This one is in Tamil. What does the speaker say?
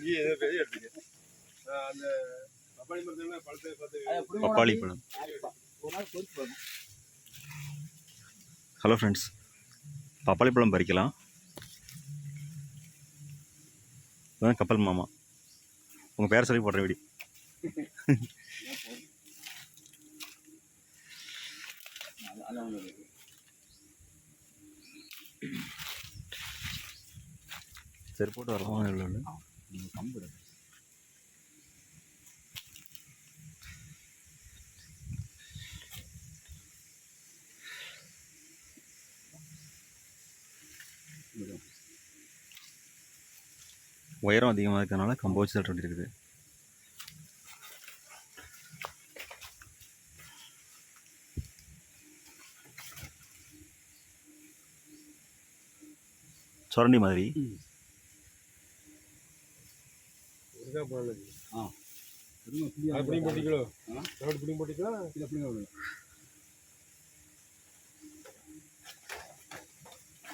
நீ ஏதோ பெரிய எடுத்துக்க அந்த பப்பாளி மரத்துல பழத்தை பார்த்து பப்பாளி பழம். ஹலோ ஃப்ரெண்ட்ஸ், பப்பாளி பழம் பறிக்கலாம். இதுதான் கப்பல் மாமா. உங்கள் பேர் சொல்லி போடுற வீடியோ. சரி போட்டு வரலாம். எவ்வளோ கம்பு உயரம் அதிகமாக இருக்கிறதுனால கம்பு வச்சு தட்ட வேண்டியிருக்குது. சுரண்டி மாதிரி போட்டிக்கலாம்